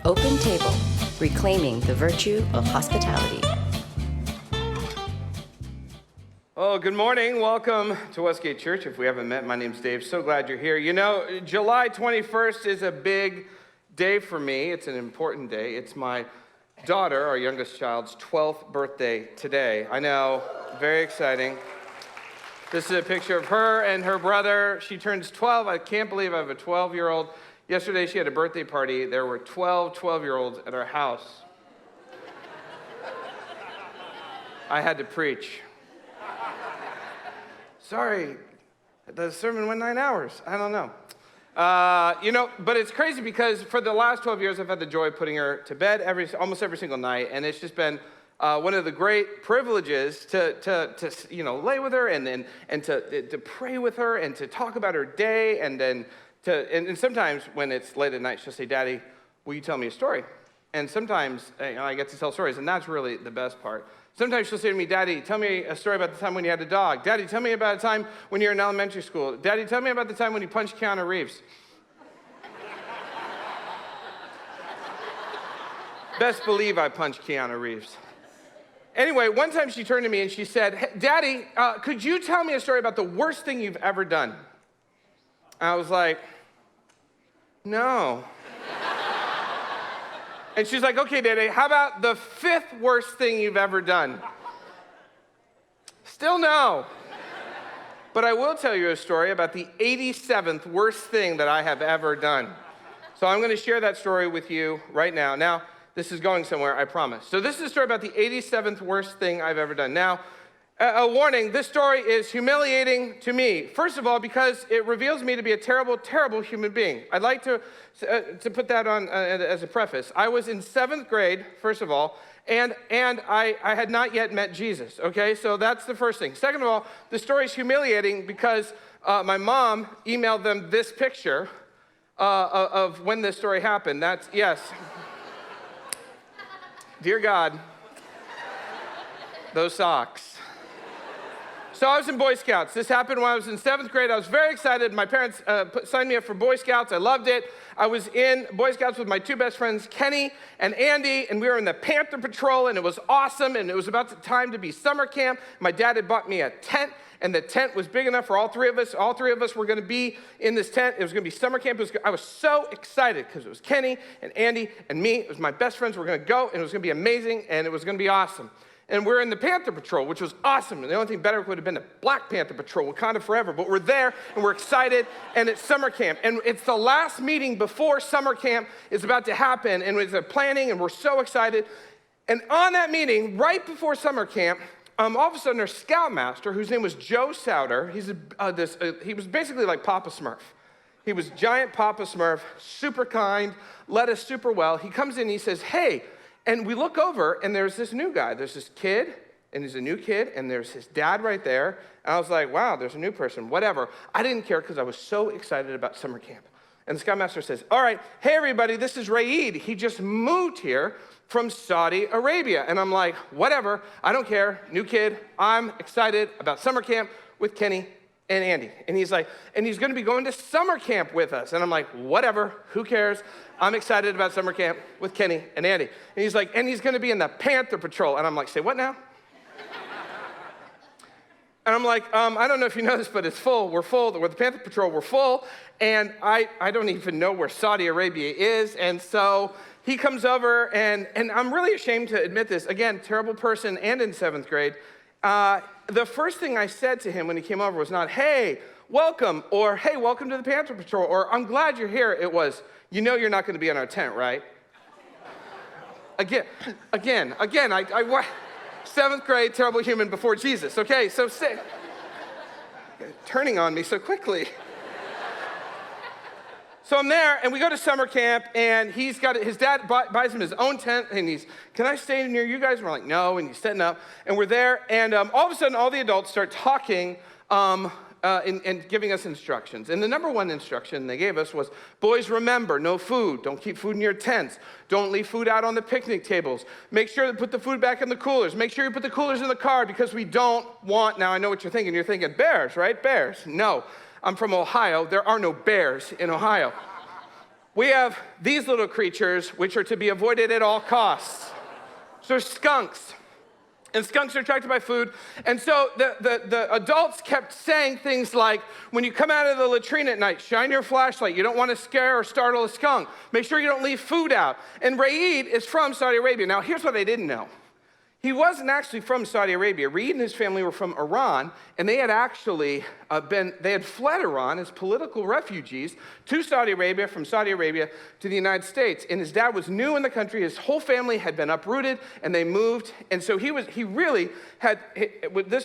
Open Table, reclaiming the virtue of hospitality. Oh, good morning. Welcome to Westgate Church. If we haven't met, my name's Dave. So glad you're here. You know, July 21st is a big day for me. It's an important day. It's my daughter, our youngest child's 12th birthday today. I know, very exciting. This is a picture of her and her brother. She turns 12. I can't believe I have a 12-year-old. Yesterday, she had a birthday party. There were 12-year-olds at our house. I had to preach. Sorry, the sermon went 9 hours. I don't know. But it's crazy because for the last 12 years, I've had the joy of putting her to bed almost every single night, and it's just been one of the great privileges to lay with her and to pray with her and to talk about her day, and sometimes when it's late at night, she'll say, "Daddy, will you tell me a story?" And sometimes I get to tell stories, and that's really the best part. Sometimes she'll say to me, "Daddy, tell me a story about the time when you had a dog. Daddy, tell me about a time when you were in elementary school. Daddy, tell me about the time when you punched Keanu Reeves." Best believe I punched Keanu Reeves. Anyway, one time she turned to me and she said, "Hey, Daddy, could you tell me a story about the worst thing you've ever done?" I was like, "No." And she's like, "Okay, Daddy, how about the 5th worst thing you've ever done?" Still no. But I will tell you a story about the 87th worst thing that I have ever done. So I'm going to share that story with you right now. Now, this is going somewhere, I promise. So this is a story about the 87th worst thing I've ever done. Now, a warning, this story is humiliating to me. First of all, because it reveals me to be a terrible, terrible human being. I'd like to put that on as a preface. I was in 7th grade, first of all, and I had not yet met Jesus, okay? So that's the first thing. Second of all, the story is humiliating because my mom emailed them this picture of when this story happened. Yes. Dear God, those socks. So I was in Boy Scouts. This happened when I was in 7th grade. I was very excited. My parents signed me up for Boy Scouts. I loved it. I was in Boy Scouts with my 2 best friends, Kenny and Andy, and we were in the Panther Patrol, and it was awesome, and it was about the time to be summer camp. My dad had bought me a tent, and the tent was big enough for all 3 of us. All 3 of us were going to be in this tent. It was going to be summer camp. I was so excited because it was Kenny and Andy and me. It was my best friends. We were going to go, and it was going to be amazing, and it was going to be awesome. And we're in the Panther Patrol, which was awesome. And the only thing better would have been the Black Panther Patrol, Wakanda Forever. But we're there, and we're excited, and it's summer camp. And it's the last meeting before summer camp is about to happen, and it's planning, and we're so excited. And on that meeting, right before summer camp, all of a sudden, our scoutmaster, whose name was Joe Souter, he was basically like Papa Smurf. He was giant Papa Smurf, super kind, led us super well. He comes in, and he says, "Hey," and we look over, and there's this new guy. There's this kid, and he's a new kid, and there's his dad right there. And I was like, wow, there's a new person, whatever. I didn't care because I was so excited about summer camp. And the scoutmaster says, "All right, hey, everybody, this is Raid. He just moved here from Saudi Arabia." And I'm like, whatever, I don't care, new kid. I'm excited about summer camp with Kenny and Andy. And he's like, and he's going to be going to summer camp with us. And I'm like, whatever, who cares? I'm excited about summer camp with Kenny and Andy. And he's like, and he's going to be in the Panther Patrol. And I'm like, say what now? And I'm like, I don't know if you know this, but it's full. We're full. We're the Panther Patrol. We're full. And I don't even know where Saudi Arabia is. And so he comes over, and I'm really ashamed to admit this. Again, terrible person and in 7th grade. the first thing I said to him when he came over was not, hey, welcome, or hey, welcome to the Panther Patrol, or I'm glad you're here. It was, you know you're not going to be in our tent, right? Again, I seventh grade, terrible human before Jesus. Okay, so turning on me so quickly. So I'm there, and we go to summer camp, and his dad buys him his own tent, and can I stay near you guys? And we're like, no, and he's setting up, and we're there, and all of a sudden, all the adults start talking and giving us instructions. And the number one instruction they gave us was, boys, remember, no food. Don't keep food in your tents. Don't leave food out on the picnic tables. Make sure to put the food back in the coolers. Make sure you put the coolers in the car, because we don't want, now I know what you're thinking. You're thinking, bears, right? Bears. No. I'm from Ohio. There are no bears in Ohio. We have these little creatures which are to be avoided at all costs. So skunks. And skunks are attracted by food. And so the adults kept saying things like, when you come out of the latrine at night, shine your flashlight. You don't want to scare or startle a skunk. Make sure you don't leave food out. And Raid is from Saudi Arabia. Now, here's what I didn't know. He wasn't actually from Saudi Arabia. Reed and his family were from Iran, and they had actually they had fled Iran as political refugees to Saudi Arabia, from Saudi Arabia to the United States. And his dad was new in the country. His whole family had been uprooted, and they moved. And so this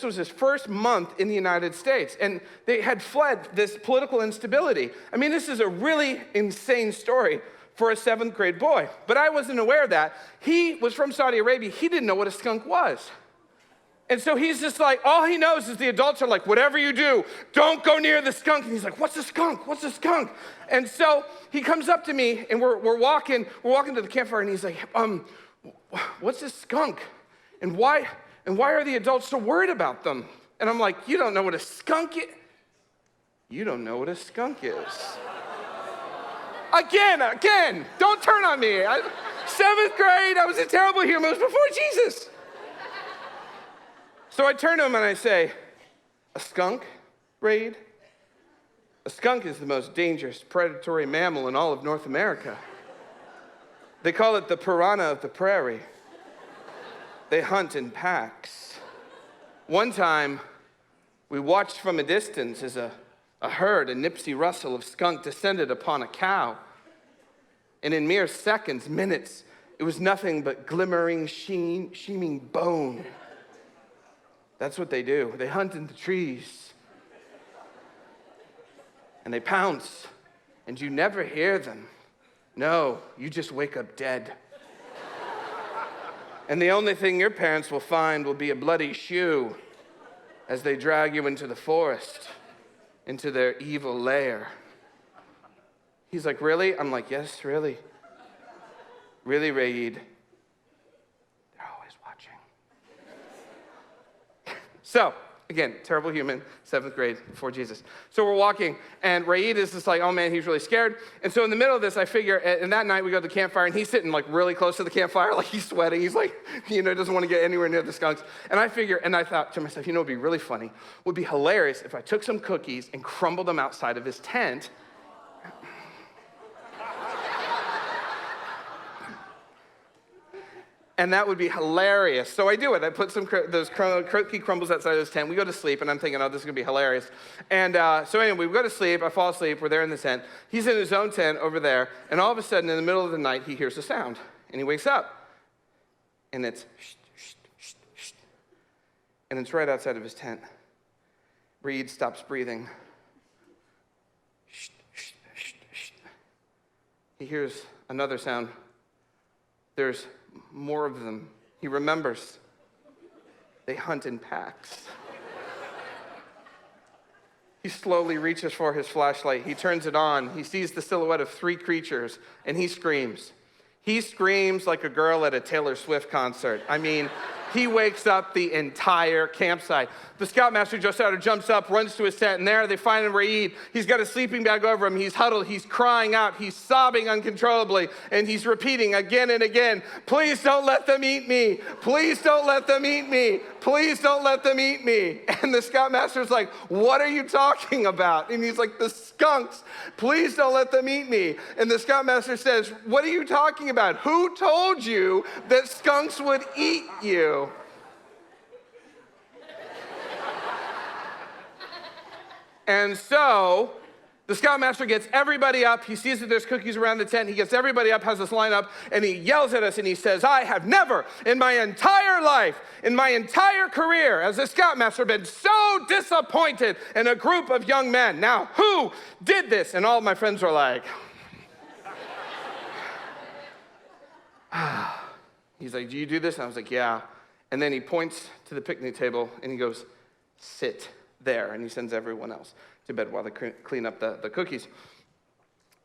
was his first month in the United States, and they had fled this political instability. I mean, this is a really insane story for a seventh grade boy. But I wasn't aware of that. He was from Saudi Arabia. He didn't know what a skunk was. And so he's just like, all he knows is the adults are like, whatever you do, don't go near the skunk. And he's like, what's a skunk? What's a skunk? And so he comes up to me, and we're walking to the campfire, and he's like, what's a skunk? And why are the adults so worried about them? And I'm like, you don't know what a skunk is? You don't know what a skunk is. Again, don't turn on me. Seventh grade, I was a terrible human. It was before Jesus. So I turn to him and I say, a skunk, Raid? A skunk is the most dangerous predatory mammal in all of North America. They call it the piranha of the prairie. They hunt in packs. One time, we watched from a distance as a herd, a Nipsey Russell of skunk descended upon a cow. And in mere seconds, minutes, it was nothing but glimmering, sheeming bone. That's what they do. They hunt in the trees. And they pounce, and you never hear them. No, you just wake up dead. And the only thing your parents will find will be a bloody shoe as they drag you into the forest, into their evil lair. He's like, really? I'm like, yes, really. Really, Raid. They're always watching. So, again, terrible human, seventh grade, before Jesus. So we're walking, and Raid is just like, oh man, he's really scared. And so in the middle of this, I figure, and that night we go to the campfire, and he's sitting like really close to the campfire, like he's sweating. He's like, doesn't want to get anywhere near the skunks. And I thought to myself, it'd be really funny, would be hilarious if I took some cookies and crumbled them outside of his tent. And that would be hilarious. So I do it. I put those cookie crumbles outside of his tent. We go to sleep, and I'm thinking, this is going to be hilarious. And so anyway, we go to sleep. I fall asleep. We're there in the tent. He's in his own tent over there. And all of a sudden, in the middle of the night, he hears a sound. And he wakes up. And it's shh, shh, shh, shh. And it's right outside of his tent. Reed stops breathing. Shh, shh, shh, shh. He hears another sound. There's more of them. He remembers. They hunt in packs. He slowly reaches for his flashlight. He turns it on. He sees the silhouette of 3 creatures, and he screams. He screams like a girl at a Taylor Swift concert. I mean, he wakes up the entire campsite. The scoutmaster, Joe Sutter, jumps up, runs to his tent, and there they find Raid. He's got a sleeping bag over him. He's huddled. He's crying out. He's sobbing uncontrollably, and he's repeating again and again, please don't let them eat me. Please don't let them eat me. Please don't let them eat me. And the scoutmaster's like, what are you talking about? And he's like, the skunks. Please don't let them eat me. And the scoutmaster says, what are you talking about? Who told you that skunks would eat you? And so the scoutmaster gets everybody up. He sees that there's cookies around the tent. He gets everybody up, has us line up, and he yells at us and he says, I have never in my entire life, in my entire career as a scoutmaster, been so disappointed in a group of young men. Now, who did this? And all of my friends were like, he's like, do you do this? And I was like, yeah. And then he points to the picnic table and he goes, sit there. And he sends everyone else to bed while they clean up the cookies.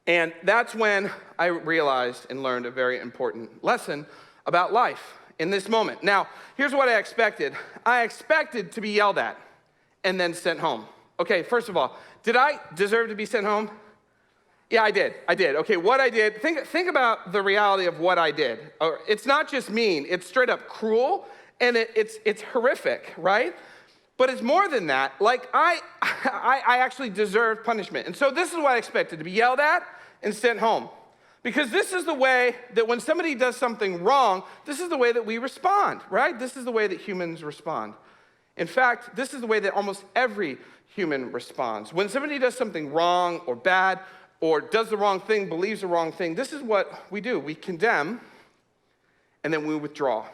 And that's when I realized and learned a very important lesson about life in this moment. Now, here's what I expected. I expected to be yelled at and then sent home. Okay, first of all, did I deserve to be sent home? Yeah, I did. Okay, what I did, think about the reality of what I did. It's not just mean, it's straight up cruel, and it's horrific, right? But it's more than that. Like, I actually deserved punishment. And so this is what I expected, to be yelled at and sent home. Because this is the way that when somebody does something wrong, this is the way that we respond, right? This is the way that humans respond. In fact, this is the way that almost every human responds. When somebody does something wrong or bad, or does the wrong thing, believes the wrong thing, this is what we do. We condemn, and then we withdraw.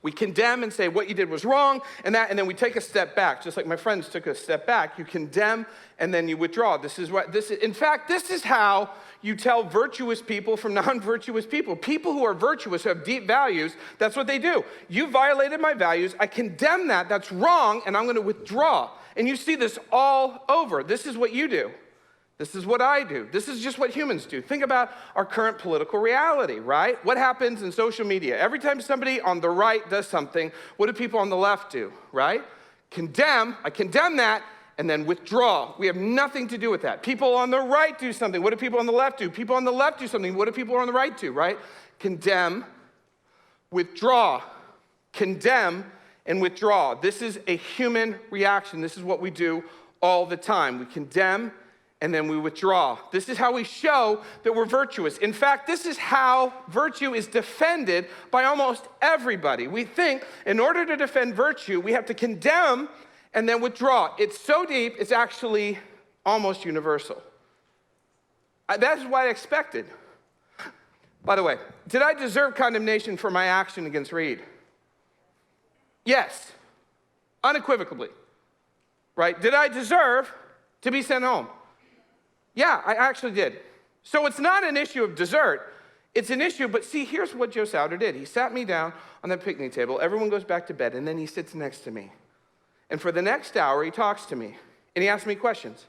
We condemn and say what you did was wrong, and then we take a step back, just like my friends took a step back. You condemn, and then you withdraw. In fact, this is how you tell virtuous people from non-virtuous people. People who are virtuous, who have deep values, that's what they do. You violated my values, I condemn that, that's wrong, and I'm gonna withdraw. And you see this all over. This is what you do. This is what I do. This is just what humans do. Think about our current political reality, right? What happens in social media? Every time somebody on the right does something, what do people on the left do, right? Condemn, I condemn that, and then withdraw. We have nothing to do with that. People on the right do something, what do people on the left do? People on the left do something, what do people on the right do, right? Condemn, withdraw, condemn, and withdraw. This is a human reaction. This is what we do all the time. We condemn, and then we withdraw. This is how we show that we're virtuous. In fact, this is how virtue is defended by almost everybody. We think in order to defend virtue, we have to condemn and then withdraw. It's so deep, it's actually almost universal. That's what I expected. By the way, did I deserve condemnation for my action against Reed? Yes, unequivocally, right? Did I deserve to be sent home? Yeah, I actually did. So it's not an issue of desert. It's an issue, but see, here's what Joe Sauter did. He sat me down on the picnic table. Everyone goes back to bed, and then he sits next to me. And for the next hour, he talks to me, and he asks me questions.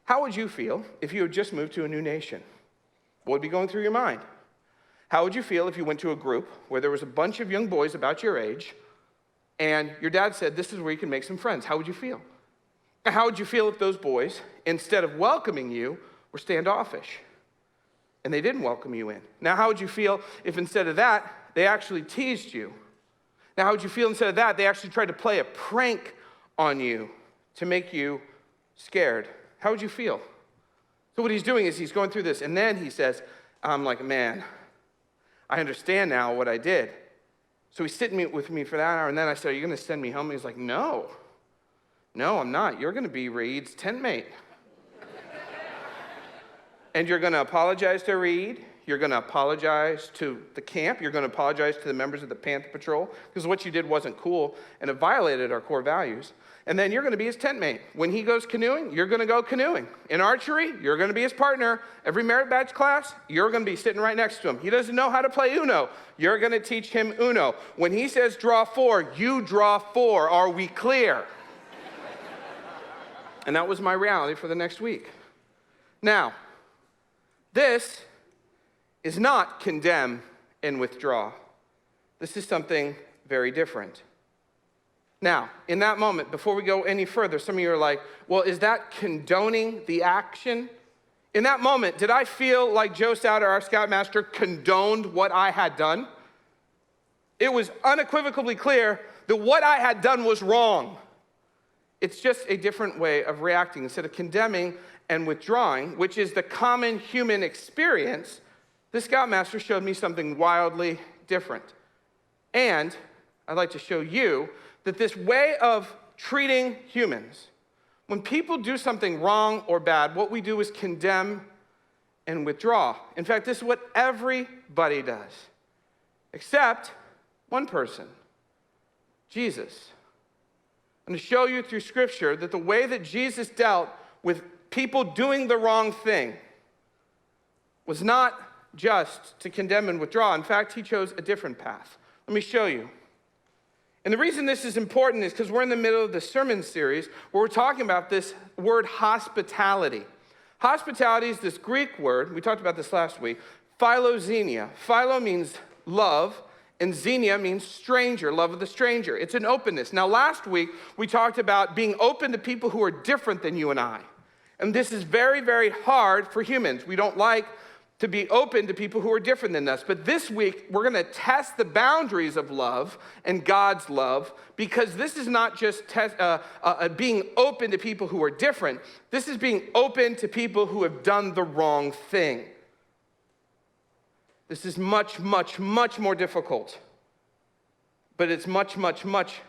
How would you feel if you had just moved to a new nation? What would be going through your mind? How would you feel if you went to a group where there was a bunch of young boys about your age, and your dad said, this is where you can make some friends? How would you feel? How would you feel if those boys, instead of welcoming you, were standoffish and they didn't welcome you in? Now, how would you feel if instead of that, they actually teased you? Now, how would you feel instead of that, they actually tried to play a prank on you to make you scared? How would you feel? So what he's doing is he's going through this, and then he says, I'm like, man, I understand now what I did. So he's sitting with me for that hour, and then I said, are you going to send me home? And he's like, no, I'm not. You're going to be Reed's tent mate. And you're going to apologize to Reed. You're going to apologize to the camp. You're going to apologize to the members of the Panther Patrol, because what you did wasn't cool, and it violated our core values. And then you're going to be his tent mate. When he goes canoeing, you're going to go canoeing. In archery, you're going to be his partner. Every merit badge class, you're going to be sitting right next to him. He doesn't know how to play Uno. You're going to teach him Uno. When he says draw 4, you draw 4. Are we clear? And that was my reality for the next week. Now, this is not condemn and withdraw. This is something very different. Now, in that moment, before we go any further, some of you are like, well, is that condoning the action? In that moment, did I feel like Joe Sauter, our scoutmaster, condoned what I had done? It was unequivocally clear that what I had done was wrong. It's just a different way of reacting. Instead of condemning and withdrawing, which is the common human experience, the scoutmaster showed me something wildly different. And I'd like to show you that this way of treating humans, When people do something wrong or bad, what we do is condemn and withdraw. In fact, this is what everybody does, except one person, Jesus. I'm going to show you through Scripture that the way that Jesus dealt with people doing the wrong thing was not just to condemn and withdraw. In fact, he chose a different path. Let me show you. And the reason this is important is because we're in the middle of the sermon series where we're talking about this word hospitality. Hospitality is this Greek word, we talked about this last week, philoxenia. Philo means love, and xenia means stranger, love of the stranger. It's an openness. Now, last week, we talked about being open to people who are different than you and I. And this is very, very hard for humans. We don't like to be open to people who are different than us. But this week, we're going to test the boundaries of love and God's love, because this is not just being open to people who are different. This is being open to people who have done the wrong thing. This is much, much, much more difficult. But it's much, much, much,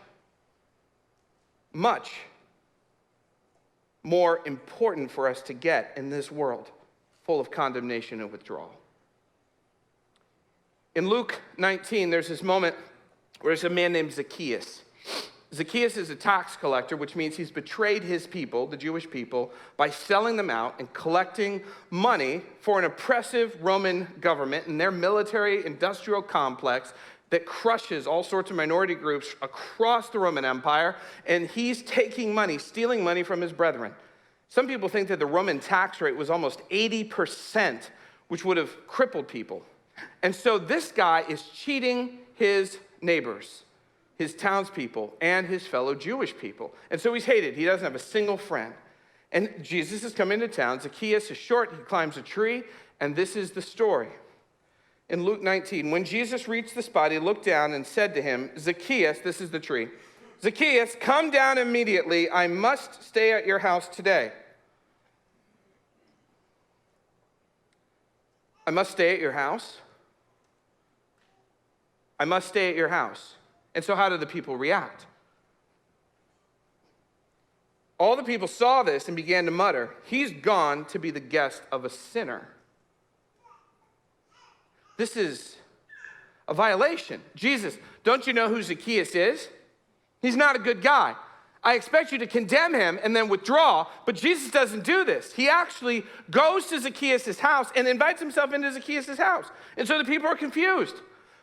much more important for us to get in this world full of condemnation and withdrawal. In Luke 19, there's this moment where there's a man named Zacchaeus. Zacchaeus is a tax collector, which means he's betrayed his people, the Jewish people, by selling them out and collecting money for an oppressive Roman government and their military industrial complex that crushes all sorts of minority groups across the Roman Empire, and he's taking money, stealing money from his brethren. Some people think that the Roman tax rate was almost 80%, which would have crippled people. And so this guy is cheating his neighbors, his townspeople, and his fellow Jewish people. And so he's hated. He doesn't have a single friend. And Jesus is coming to town. Zacchaeus is short. He climbs a tree. And this is the story. In Luke 19, when Jesus reached the spot, he looked down and said to him, Zacchaeus, this is the tree, Zacchaeus, come down immediately. I must stay at your house today. I must stay at your house. I must stay at your house. And so how did the people react? All the people saw this and began to mutter, he's gone to be the guest of a sinner. This is a violation. Jesus, don't you know who Zacchaeus is? He's not a good guy. I expect you to condemn him and then withdraw, but Jesus doesn't do this. He actually goes to Zacchaeus' house and invites himself into Zacchaeus' house. And so the people are confused.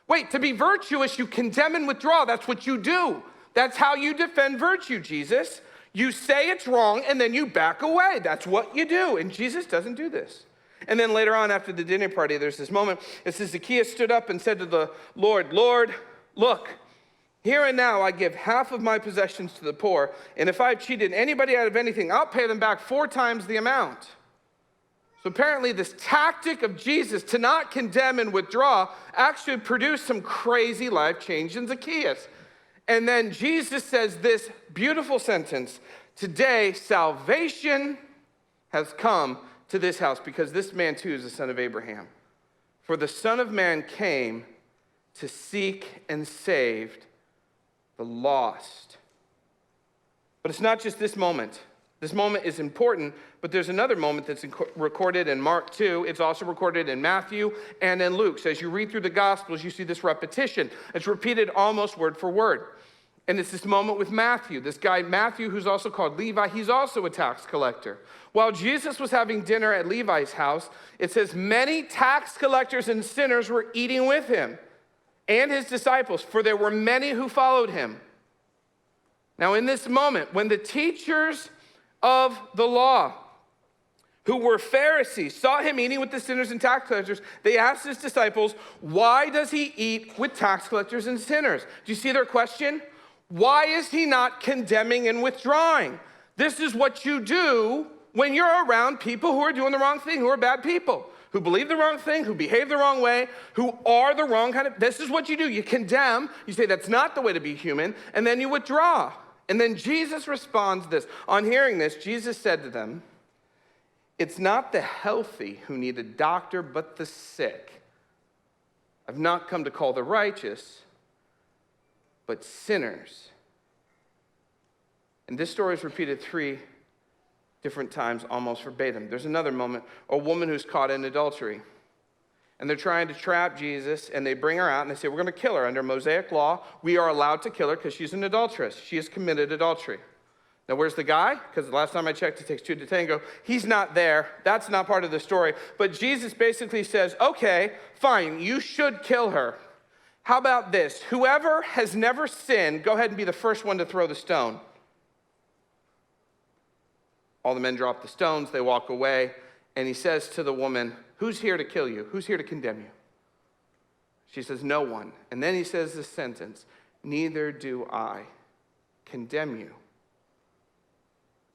Wait, to be virtuous, you condemn and withdraw. That's what you do. That's how you defend virtue, Jesus. You say it's wrong and then you back away. That's what you do. And Jesus doesn't do this. And then later on after the dinner party, there's this moment. It says Zacchaeus stood up and said to the Lord, Lord, look, here and now I give half of my possessions to the poor, and if I've cheated anybody out of anything, I'll pay them back 4 times the amount. So apparently this tactic of Jesus to not condemn and withdraw actually produced some crazy life change in Zacchaeus. And then Jesus says this beautiful sentence, today salvation has come to this house because this man too is the son of Abraham. For the Son of Man came to seek and save the lost. But it's not just this moment. This moment is important, but there's another moment that's recorded in Mark 2. It's also recorded in Matthew and in Luke. So as you read through the Gospels, you see this repetition. It's repeated almost word for word. And it's this moment with Matthew. This guy, Matthew, who's also called Levi, he's also a tax collector. While Jesus was having dinner at Levi's house, it says many tax collectors and sinners were eating with him and his disciples, for there were many who followed him. Now in this moment, when the teachers of the law, who were Pharisees, saw him eating with the sinners and tax collectors, they asked his disciples, why does he eat with tax collectors and sinners? Do you see their question? Why is he not condemning and withdrawing? This is what you do when you're around people who are doing the wrong thing, who are bad people, who believe the wrong thing, who behave the wrong way, who are the wrong kind of, this is what you do. You condemn, you say that's not the way to be human, and then you withdraw. And then Jesus responds this. On hearing this, Jesus said to them, it's not the healthy who need a doctor, but the sick. I've not come to call the righteous, but sinners. And this story is repeated 3 different times almost verbatim. There's another moment, a woman who's caught in adultery. And they're trying to trap Jesus, and they bring her out, and they say, we're going to kill her. Under Mosaic law, we are allowed to kill her because she's an adulteress. She has committed adultery. Now, where's the guy? Because the last time I checked, it takes 2 to tango. He's not there. That's not part of the story. But Jesus basically says, okay, fine, you should kill her. How about this? Whoever has never sinned, go ahead and be the first one to throw the stone. All the men drop the stones. They walk away. And he says to the woman, who's here to kill you? Who's here to condemn you? She says, no one. And then he says this sentence, neither do I condemn you.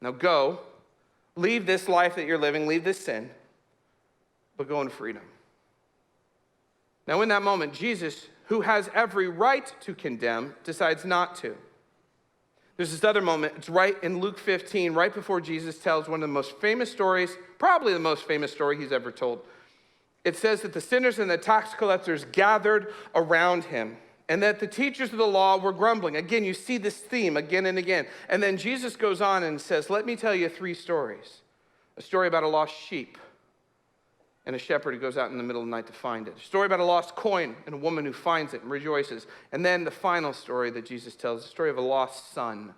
Now go, leave this life that you're living, leave this sin, but go in freedom. Now in that moment, Jesus, who has every right to condemn, decides not to. There's this other moment, it's right in Luke 15, right before Jesus tells one of the most famous stories, probably the most famous story he's ever told. It says that the sinners and the tax collectors gathered around him, and that the teachers of the law were grumbling. Again, you see this theme again and again. And then Jesus goes on and says, let me tell you 3 stories. A story about a lost sheep and a shepherd who goes out in the middle of the night to find it. A story about a lost coin and a woman who finds it and rejoices. And then the final story that Jesus tells, the story of a lost son.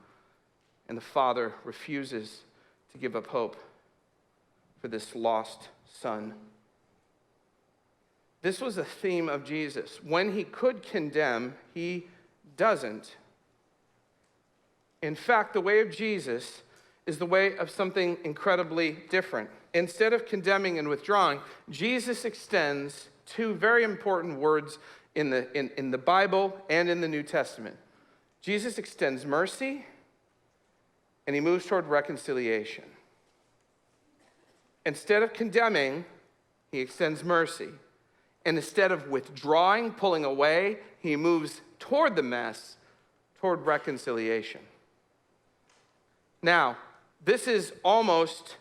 And the father refuses to give up hope for this lost son. This was a theme of Jesus. When he could condemn, he doesn't. In fact, the way of Jesus is the way of something incredibly different. Instead of condemning and withdrawing, Jesus extends 2 very important words in the Bible and in the New Testament. Jesus extends mercy, and he moves toward reconciliation. Instead of condemning, he extends mercy. And instead of withdrawing, pulling away, he moves toward the mess, toward reconciliation. Now, this is almost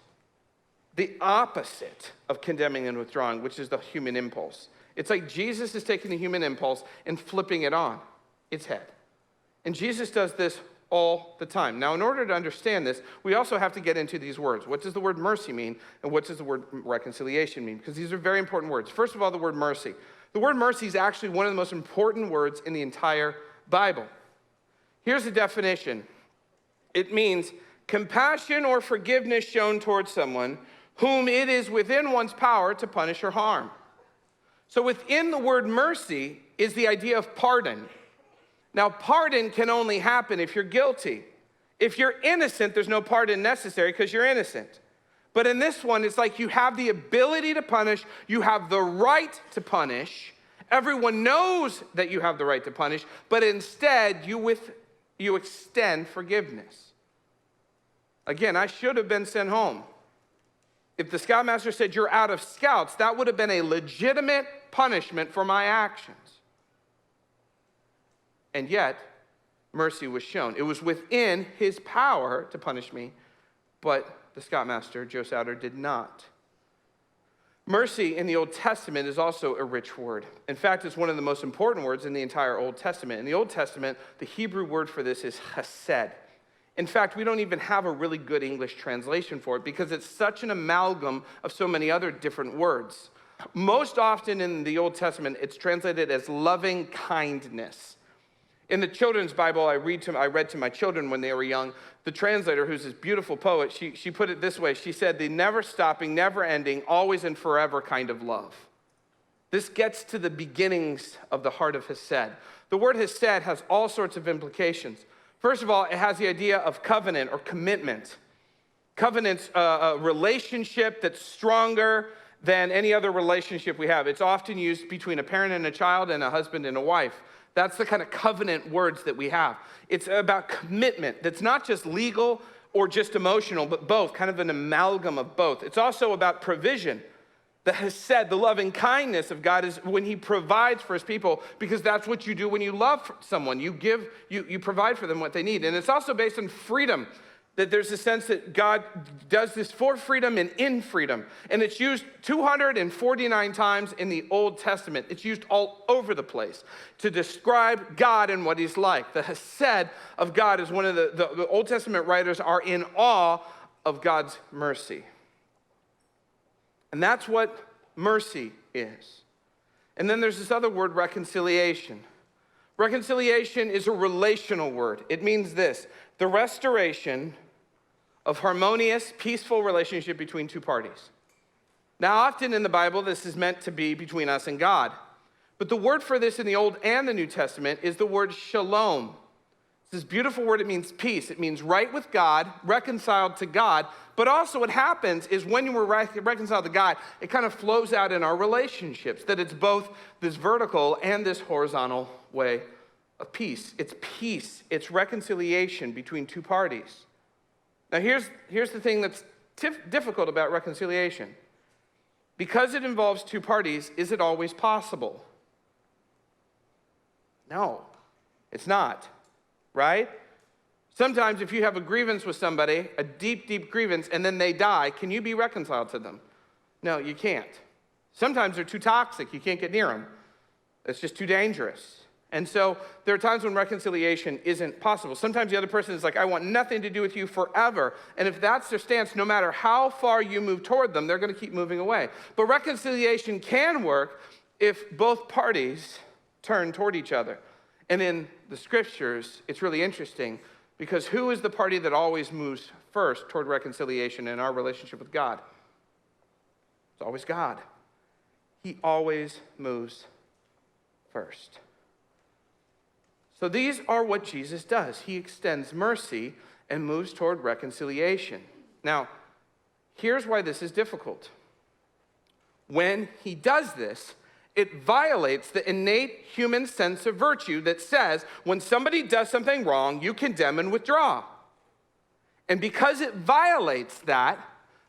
the opposite of condemning and withdrawing, which is the human impulse. It's like Jesus is taking the human impulse and flipping it on its head. And Jesus does this all the time. Now, in order to understand this, we also have to get into these words. What does the word mercy mean, and what does the word reconciliation mean? Because these are very important words. First of all, the word mercy. The word mercy is actually one of the most important words in the entire Bible. Here's the definition. It means compassion or forgiveness shown towards someone whom it is within one's power to punish or harm. So within the word mercy is the idea of pardon. Now, pardon can only happen if you're guilty. If you're innocent, there's no pardon necessary because you're innocent. But in this one, it's like you have the ability to punish. You have the right to punish. Everyone knows that you have the right to punish, but instead, you extend forgiveness. Again, I should have been sent home. If the scoutmaster said, you're out of scouts, that would have been a legitimate punishment for my actions. And yet, mercy was shown. It was within his power to punish me, but the scoutmaster, Joe Souter, did not. Mercy in the Old Testament is also a rich word. In fact, it's one of the most important words in the entire Old Testament. In the Old Testament, the Hebrew word for this is chesed. In fact, we don't even have a really good English translation for it because it's such an amalgam of so many other different words. Most often in the Old Testament, it's translated as loving kindness. In the children's Bible I read to my children when they were young, the translator, who's this beautiful poet, she put it this way. She said, the never-stopping, never-ending, always and forever kind of love. This gets to the beginnings of the heart of Hesed. The word Hesed has all sorts of implications. First of all, it has the idea of covenant or commitment. Covenant's a relationship that's stronger than any other relationship we have. It's often used between a parent and a child and a husband and a wife. That's the kind of covenant words that we have. It's about commitment that's not just legal or just emotional, but both, kind of an amalgam of both. It's also about provision. The Hesed, the loving kindness of God is when he provides for his people, because that's what you do when you love someone. You provide for them what they need. And it's also based on freedom, that there's a sense that God does this for freedom and in freedom. And it's used 249 times in the Old Testament. It's used all over the place to describe God and what he's like. The Hesed of God is one of the Old Testament writers are in awe of God's mercy. And that's what mercy is. And then there's this other word, reconciliation. Reconciliation is a relational word. It means this: the restoration of harmonious, peaceful relationship between two parties. Now, often in the Bible, this is meant to be between us and God. But the word for this in the Old and the New Testament is the word shalom. It's this beautiful word. It means peace. It means right with God, reconciled to God. But also what happens is when you were reconciled to God, it kind of flows out in our relationships, that it's both this vertical and this horizontal way of peace. It's peace. It's reconciliation between two parties. Now here's the thing that's difficult about reconciliation. Because it involves two parties, is it always possible? No, it's not, right? Sometimes if you have a grievance with somebody, a deep, deep grievance, and then they die, can you be reconciled to them? No, you can't. Sometimes they're too toxic. You can't get near them. It's just too dangerous. And so there are times when reconciliation isn't possible. Sometimes the other person is like, I want nothing to do with you forever. And if that's their stance, no matter how far you move toward them, they're going to keep moving away. But reconciliation can work if both parties turn toward each other. And in the scriptures, it's really interesting because who is the party that always moves first toward reconciliation in our relationship with God? It's always God. He always moves first. So these are what Jesus does. He extends mercy and moves toward reconciliation. Now, here's why this is difficult. When he does this, it violates the innate human sense of virtue that says when somebody does something wrong, you condemn and withdraw. And because it violates that,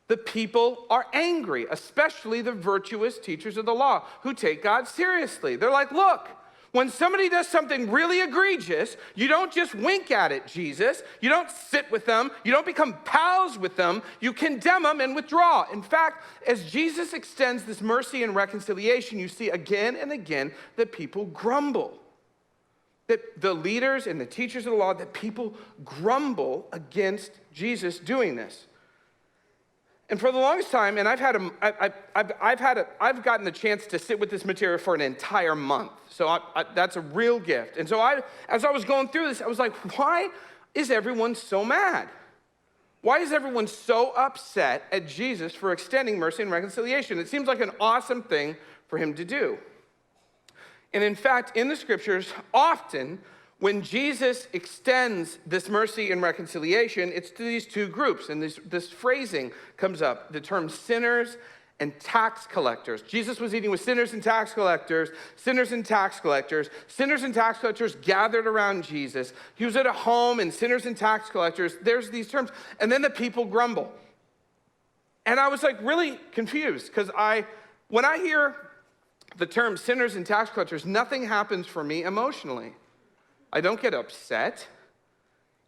the people are angry, especially the virtuous teachers of the law who take God seriously. They're like, look, when somebody does something really egregious, you don't just wink at it, Jesus. You don't sit with them. You don't become pals with them. You condemn them and withdraw. In fact, as Jesus extends this mercy and reconciliation, you see again and again that people grumble. That the leaders and the teachers of the law, that people grumble against Jesus doing this. And for the longest time, and I've gotten the chance to sit with this material for an entire month. So that's a real gift. And so as I was going through this, I was like, why is everyone so mad? Why is everyone so upset at Jesus for extending mercy and reconciliation? It seems like an awesome thing for him to do. And in fact, in the scriptures, often when Jesus extends this mercy and reconciliation, it's to these two groups. And this phrasing comes up, the term sinners and tax collectors. Jesus was eating with sinners and tax collectors, sinners and tax collectors. Sinners and tax collectors gathered around Jesus. He was at a home, and sinners and tax collectors, there's these terms. And then the people grumble. And I was like really confused, because when I hear the term sinners and tax collectors, nothing happens for me emotionally. I don't get upset.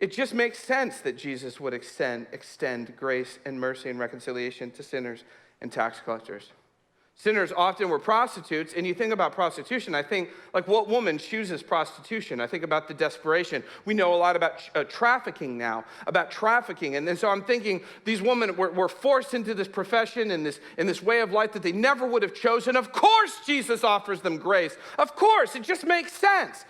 It just makes sense that Jesus would extend grace and mercy and reconciliation to sinners and tax collectors. Sinners often were prostitutes, and you think about prostitution, I think, like, what woman chooses prostitution? I think about the desperation. We know a lot about trafficking now, and then so I'm thinking these women were forced into this profession and this way of life that they never would have chosen. Of course Jesus offers them grace. Of course, it just makes sense.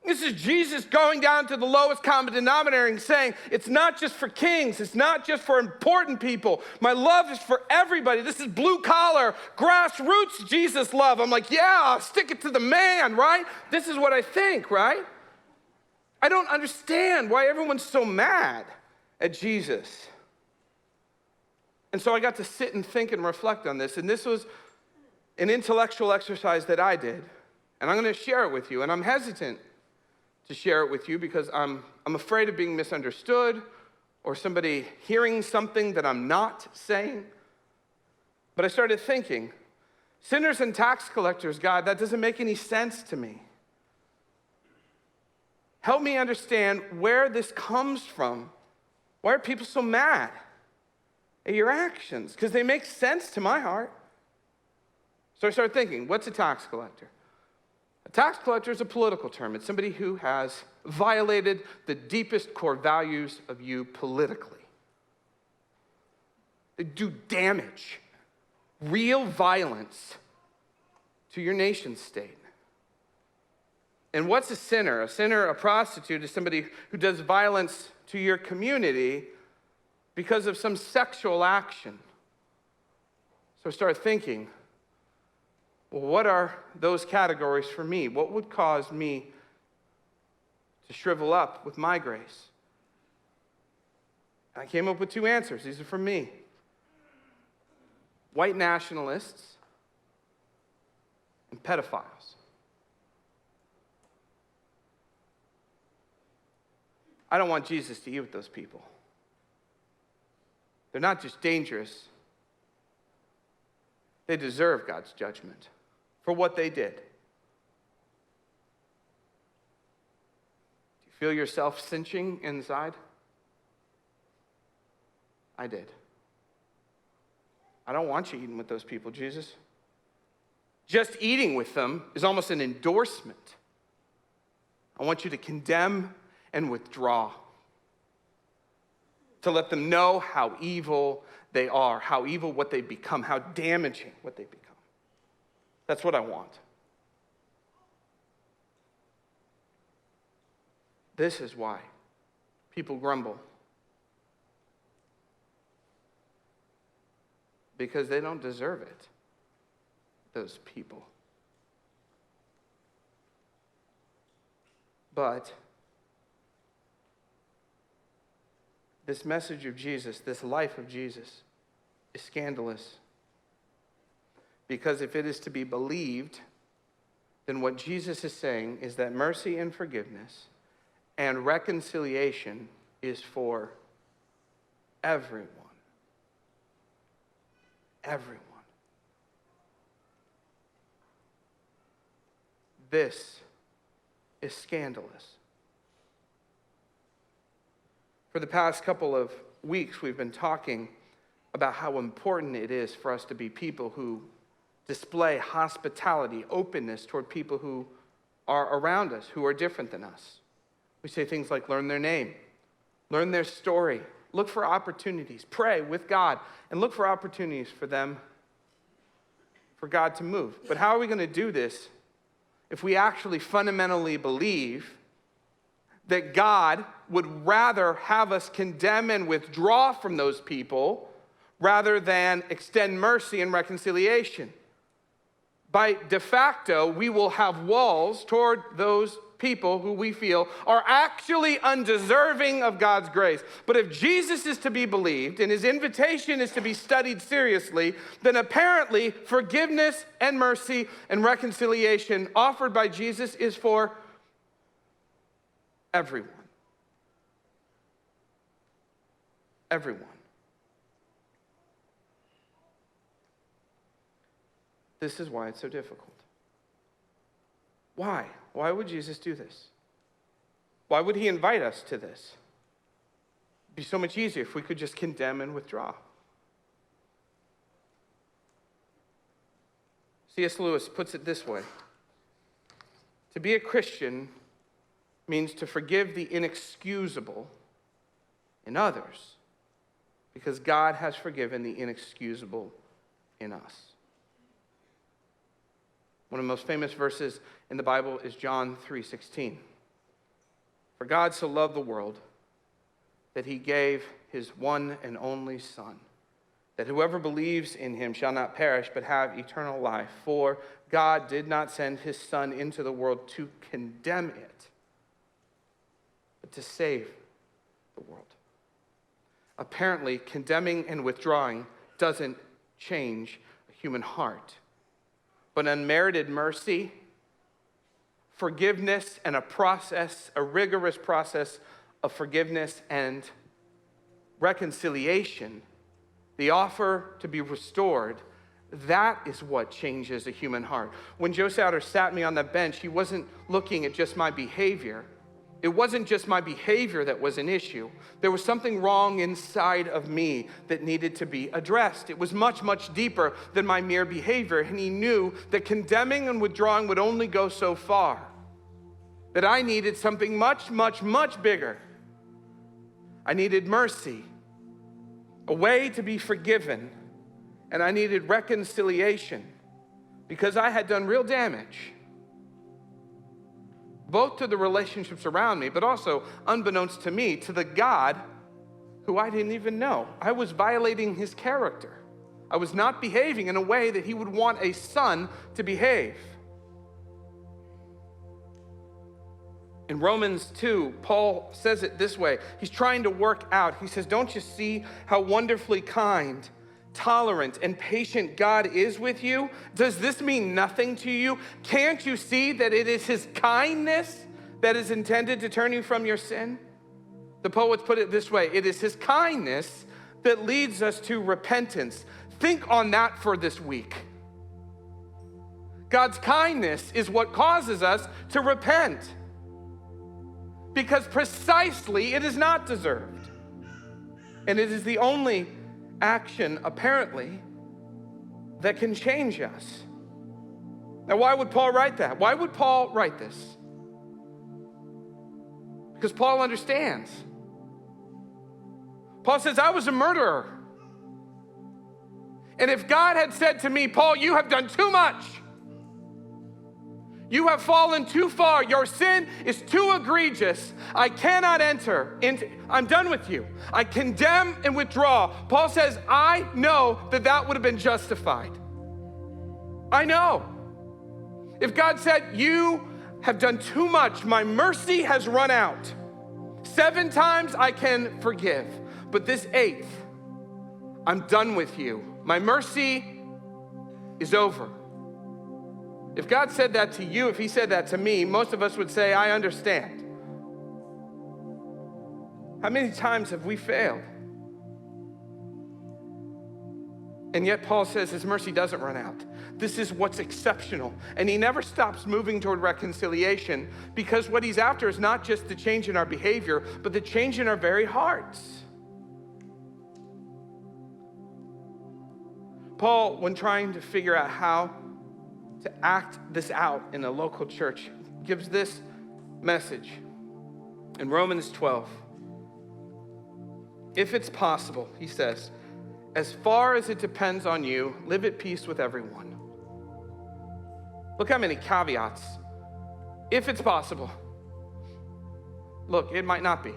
This is Jesus going down to the lowest common denominator and saying, it's not just for kings, it's not just for important people. My love is for everybody. This is blue collar, grassroots Jesus love. I'm like, yeah, stick it to the man, right? This is what I think, right? I don't understand why everyone's so mad at Jesus. And so I got to sit and think and reflect on this. And this was an intellectual exercise that I did. And I'm going to share it with you. And I'm hesitant to share it with you because I'm afraid of being misunderstood or somebody hearing something that I'm not saying. But I started thinking, sinners and tax collectors, God, that doesn't make any sense to me. Help me understand where this comes from. Why are people so mad at your actions? Because they make sense to my heart. So I started thinking, what's a tax collector? A tax collector is a political term. It's somebody who has violated the deepest core values of you politically. that do damage, real violence to your nation state. And what's a sinner? A sinner, a prostitute, is somebody who does violence to your community because of some sexual action. So I started thinking, well, what are those categories for me? What would cause me to shrivel up with my grace? I came up with 2 answers. These are from me. White nationalists and pedophiles. I don't want Jesus to eat with those people. They're not just dangerous, they deserve God's judgment for what they did. Do you feel yourself cinching inside? I did. I don't want you eating with those people, Jesus. Just eating with them is almost an endorsement. I want you to condemn and withdraw, to let them know how evil they are, how evil what they become, how damaging what they become. That's what I want. This is why people grumble. Because they don't deserve it, those people. But this message of Jesus, this life of Jesus, is scandalous. Because if it is to be believed, then what Jesus is saying is that mercy and forgiveness and reconciliation is for everyone. Everyone. This is scandalous. For the past couple of weeks, we've been talking about how important it is for us to be people who display hospitality, openness toward people who are around us, who are different than us. We say things like learn their name, learn their story, look for opportunities, pray with God, and look for opportunities for them, for God to move. But how are we going to do this if we actually fundamentally believe that God would rather have us condemn and withdraw from those people rather than extend mercy and reconciliation? By de facto, we will have walls toward those people who we feel are actually undeserving of God's grace. But if Jesus is to be believed and his invitation is to be studied seriously, then apparently forgiveness and mercy and reconciliation offered by Jesus is for everyone. Everyone. This is why it's so difficult. Why? Why would Jesus do this? Why would he invite us to this? It'd be so much easier if we could just condemn and withdraw. C.S. Lewis puts it this way: to be a Christian means to forgive the inexcusable in others because God has forgiven the inexcusable in us. One of the most famous verses in the Bible is John 3:16. For God so loved the world that he gave his one and only Son, that whoever believes in him shall not perish but have eternal life. For God did not send his Son into the world to condemn it, but to save the world. Apparently, condemning and withdrawing doesn't change a human heart. But unmerited mercy, forgiveness, and a rigorous process of forgiveness and reconciliation, the offer to be restored, that is what changes a human heart. When Joe Sauter sat me on the bench, he wasn't looking at just my behavior. It wasn't just my behavior that was an issue. There was something wrong inside of me that needed to be addressed. It was much, much deeper than my mere behavior. And he knew that condemning and withdrawing would only go so far. That I needed something much, much, much bigger. I needed mercy a way to be forgiven, and I needed reconciliation because I had done real damage, both to the relationships around me, but also, unbeknownst to me, to the God who I didn't even know. I was violating his character. I was not behaving in a way that he would want a son to behave. In Romans 2, Paul says it this way. He's trying to work out. He says, don't you see how wonderfully kind, tolerant, and patient God is with you? Does this mean nothing to you? Can't you see that it is his kindness that is intended to turn you from your sin? The poets put it this way. It is his kindness that leads us to repentance. Think on that for this week. God's kindness is what causes us to repent, because precisely it is not deserved. And it is the only action, apparently, that can change us. Now, why would Paul write that? Why would Paul write this? Because Paul understands. Paul says, I was a murderer. And if God had said to me, Paul, you have done too much. You have fallen too far. Your sin is too egregious. I cannot enter into, I'm done with you. I condemn and withdraw. Paul says, I know that that would have been justified. I know. If God said, you have done too much, my mercy has run out. 7 times I can forgive, but this 8th, I'm done with you. My mercy is over. If God said that to you, if he said that to me, most of us would say, I understand. How many times have we failed? And yet Paul says his mercy doesn't run out. This is what's exceptional. And he never stops moving toward reconciliation, because what he's after is not just the change in our behavior, but the change in our very hearts. Paul, when trying to figure out how to act this out in a local church, gives this message in Romans 12. If it's possible, he says, as far as it depends on you, live at peace with everyone. Look how many caveats. If it's possible. Look, it might not be.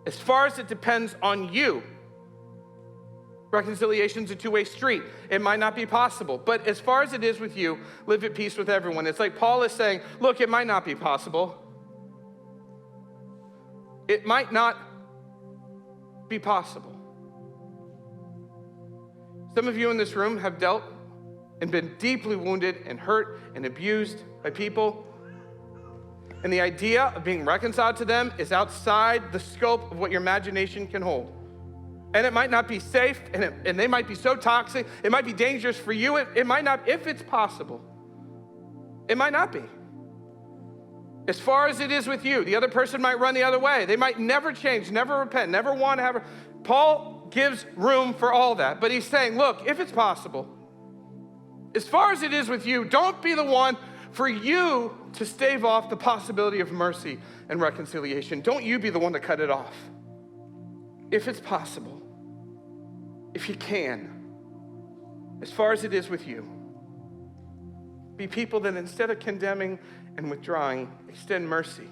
As far as it depends on you, reconciliation's a two-way street. It might not be possible, but as far as it is with you, live at peace with everyone. It's like Paul is saying, look, it might not be possible. It might not be possible. Some of you in this room have dealt and been deeply wounded and hurt and abused by people. And the idea of being reconciled to them is outside the scope of what your imagination can hold. And it might not be safe, and they might be so toxic, it might be dangerous for you, it might not, if it's possible, it might not be. As far as it is with you, the other person might run the other way. They might never change, never repent, never want to have. Paul gives room for all that, but he's saying, look, if it's possible, as far as it is with you, don't be the one for you to stave off the possibility of mercy and reconciliation. Don't you be the one to cut it off. If it's possible, if you can, as far as it is with you, be people that instead of condemning and withdrawing, extend mercy,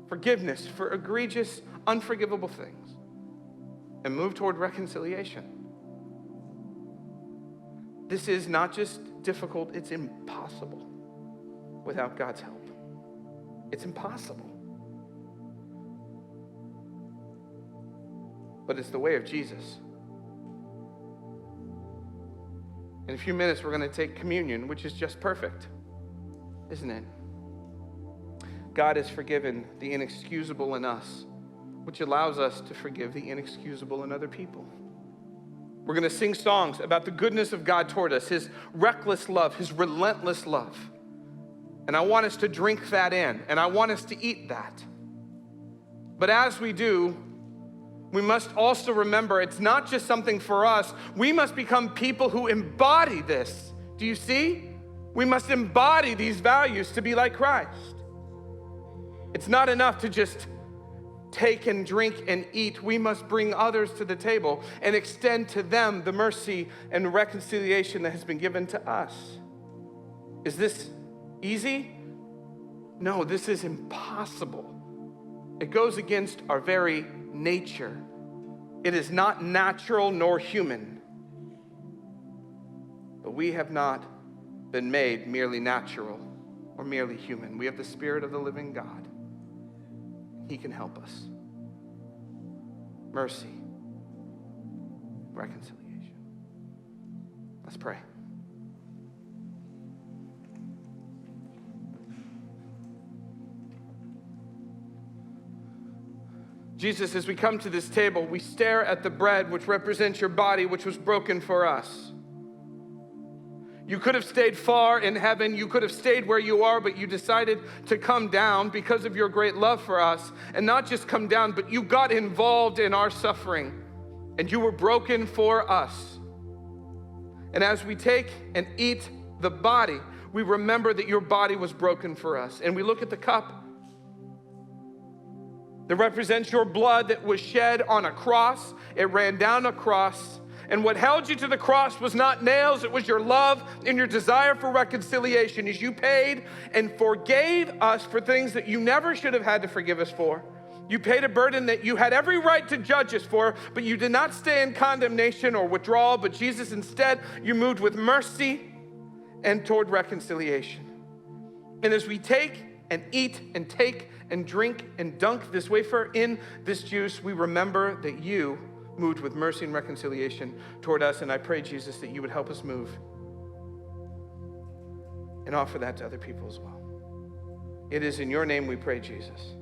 forgiveness for egregious, unforgivable things, and move toward reconciliation. This is not just difficult, it's impossible without God's help. It's impossible. But it's the way of Jesus. In a few minutes, we're going to take communion, which is just perfect, isn't it? God has forgiven the inexcusable in us, which allows us to forgive the inexcusable in other people. We're going to sing songs about the goodness of God toward us, his reckless love, his relentless love. And I want us to drink that in, and I want us to eat that. But as we do, we must also remember it's not just something for us. We must become people who embody this. Do you see? We must embody these values to be like Christ. It's not enough to just take and drink and eat, we must bring others to the table and extend to them the mercy and reconciliation that has been given to us. Is this easy? No, this is impossible. It goes against our very nature. It is not natural nor human. But we have not been made merely natural or merely human. We have the Spirit of the living God. He can help us. Mercy, reconciliation. Let's pray. Jesus, as we come to this table, we stare at the bread which represents your body, which was broken for us. You could have stayed far in heaven. You could have stayed where you are, but you decided to come down because of your great love for us. And not just come down, but you got involved in our suffering. And you were broken for us. And as we take and eat the body, we remember that your body was broken for us. And we look at the cup that represents your blood that was shed on a cross. It ran down a cross. And what held you to the cross was not nails, it was your love and your desire for reconciliation as you paid and forgave us for things that you never should have had to forgive us for. You paid a burden that you had every right to judge us for, but you did not stay in condemnation or withdrawal, but Jesus, instead, you moved with mercy and toward reconciliation. And as we take and eat and take and drink and dunk this wafer in this juice, we remember that you moved with mercy and reconciliation toward us. And I pray, Jesus, that you would help us move and offer that to other people as well. It is in your name we pray, Jesus.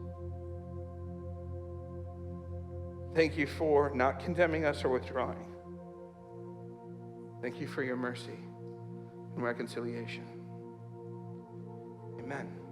Thank you for not condemning us or withdrawing. Thank you for your mercy and reconciliation. Amen.